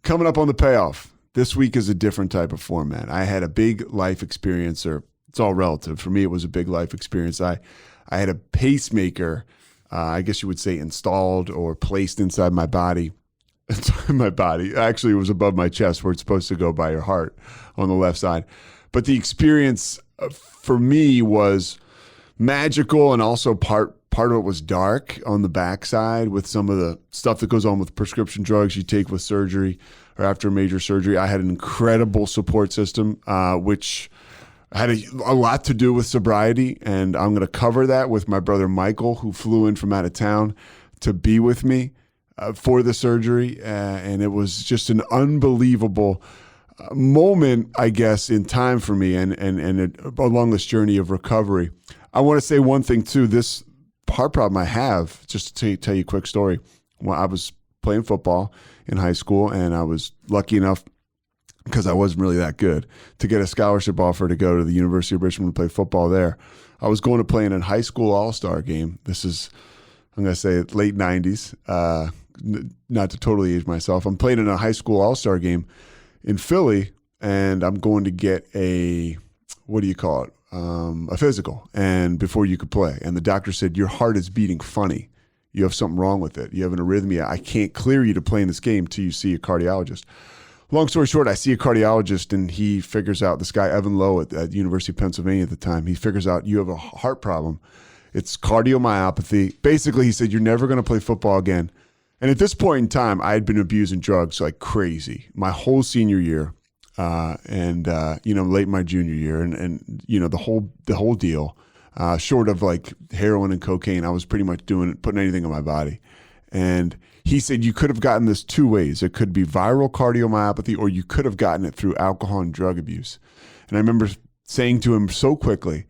Coming up on the Payoff. This week is a different type of format. I had a big life experience, or it's all relative. For me, it was a big life experience. I had a pacemaker, I guess you would say, installed or placed inside my body. Actually, it was above my chest where it's supposed to go by your heart on the left side. But the experience for me was magical, and also part of it was dark on the backside with some of the stuff that goes on with prescription drugs you take with surgery or after a major surgery. I had an incredible support system, which had a lot to do with sobriety, and I'm going to cover that with my brother Michael, who flew in from out of town to be with me for the surgery, and it was just an unbelievable moment, I guess, in time for me and along this journey of recovery. I want to say one thing too. This heart problem I have, just to tell you a quick story. When I was playing football in high school, and I was lucky enough, because I wasn't really that good, to get a scholarship offer to go to the University of Richmond to play football there. I was going to play in a high school all-star game. This is, I'm going to say, late 90s, not to totally age myself. I'm playing in a high school all-star game in Philly, and I'm going to get a physical, and before you could play. And the doctor said, your heart is beating funny. You have something wrong with it. You have an arrhythmia. I can't clear you to play in this game till you see a cardiologist. Long story short, I see a cardiologist, and he figures out, this guy, Evan Lowe at University of Pennsylvania at the time, he figures out you have a heart problem. It's cardiomyopathy. Basically, he said, you're never going to play football again. And at this point in time, I had been abusing drugs like crazy my whole senior year, and late my junior year, and the whole deal. Short of like heroin and cocaine, I was pretty much putting anything in my body. And he said you could have gotten this two ways. It could be viral cardiomyopathy, or you could have gotten it through alcohol and drug abuse. And I remember saying to him so quickly,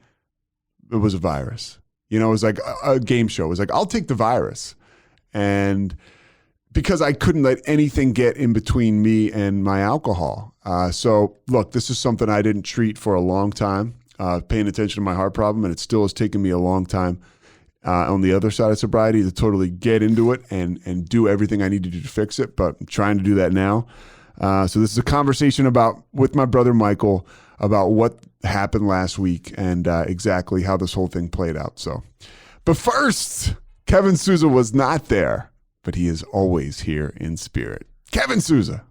it was a virus. It was like a game show. It was like, I'll take the virus. And because I couldn't let anything get in between me and my alcohol. So look, this is something I didn't treat for a long time, paying attention to my heart problem. And it still has taken me a long time on the other side of sobriety to totally get into it and do everything I need to do to fix it. But I'm trying to do that now. So this is a conversation with my brother Michael about what happened last week and exactly how this whole thing played out. So, but first, Kevin Sousa was not there, but he is always here in spirit. Kevin Sousa.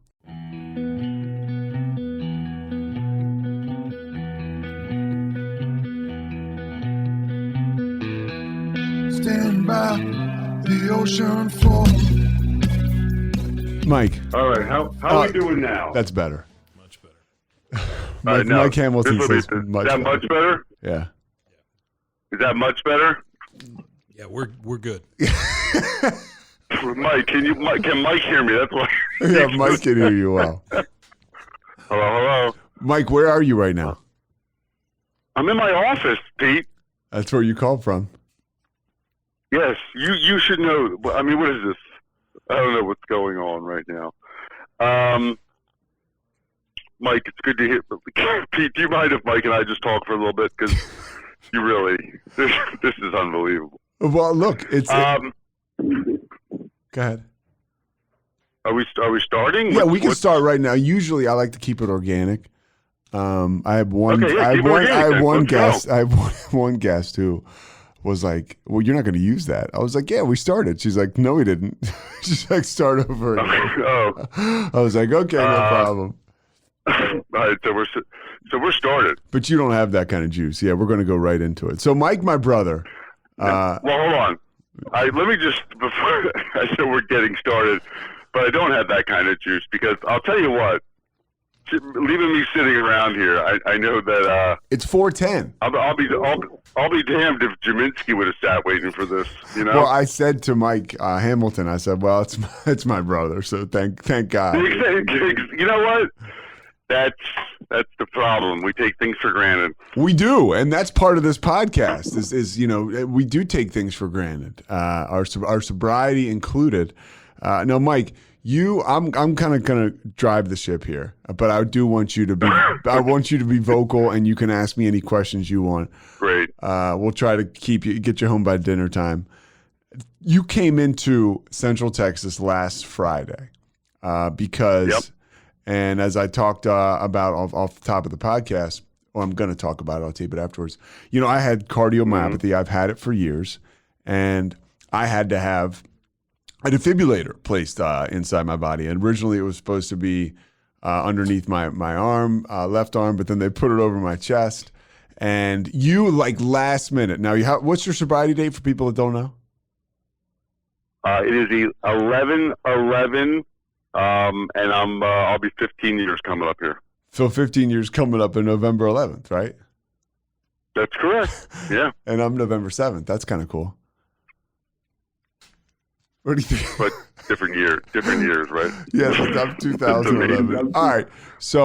Stand by the ocean floor. Mike. All right, how are we doing now? That's better. Much better. Mike Hamilton says much better. Is that much better? Yeah. Is that much better? Yeah, we're good. Mike, can Mike hear me? That's why. Yeah, Mike can hear you well. Hello. Mike, where are you right now? I'm in my office, Pete. That's where you called from. Yes, you should know. I mean, what is this? I don't know what's going on right now. Mike, it's good to hear. Pete, do you mind if Mike and I just talk for a little bit? Because you really, this is unbelievable. Well, look, it's. Go ahead. Are we starting? Yeah, we can start right now. Usually, I like to keep it organic. I have one. Okay, yeah, I have one guest. Go. I have one guest who was like, "Well, you're not going to use that." I was like, "Yeah, we started." She's like, "No, we didn't." She's like, "Start over." Oh. I was like, "Okay, no problem." All right, so we're started. But you don't have that kind of juice. Yeah, we're going to go right into it. So, Mike, my brother. Well, hold on. Let me just, before I said we're getting started, but I don't have that kind of juice, because I'll tell you what, leaving me sitting around here, I know that it's 4:10. I'll be damned if Jaminski would have sat waiting for this. Well, I said to Mike Hamilton, I said, "Well, it's my brother, so thank God." You know what? That's the problem. We take things for granted. We do, and that's part of this podcast. Is we do take things for granted, our sobriety included. No, Mike, I'm kind of gonna drive the ship here, but I do want you to be. I want you to be vocal, and you can ask me any questions you want. Great. We'll try to get you home by dinner time. You came into Central Texas last Friday. because, Yep. and as I talked about off the top of the podcast, or I'm going to talk about it, I'll tape it afterwards. You know, I had cardiomyopathy. I've had it for years, and I had to have a defibrillator placed inside my body. And originally, it was supposed to be underneath my arm, left arm, but then they put it over my chest. And you, like, last minute. Now, what's your sobriety date for people that don't know? It is 11/11, and I'll be 15 years coming up here. So 15 years coming up in November 11th, right? That's correct. Yeah. And I'm November 7th. That's kind of cool. What do you think? But different years, right? Yes, I'm 2011. All right. So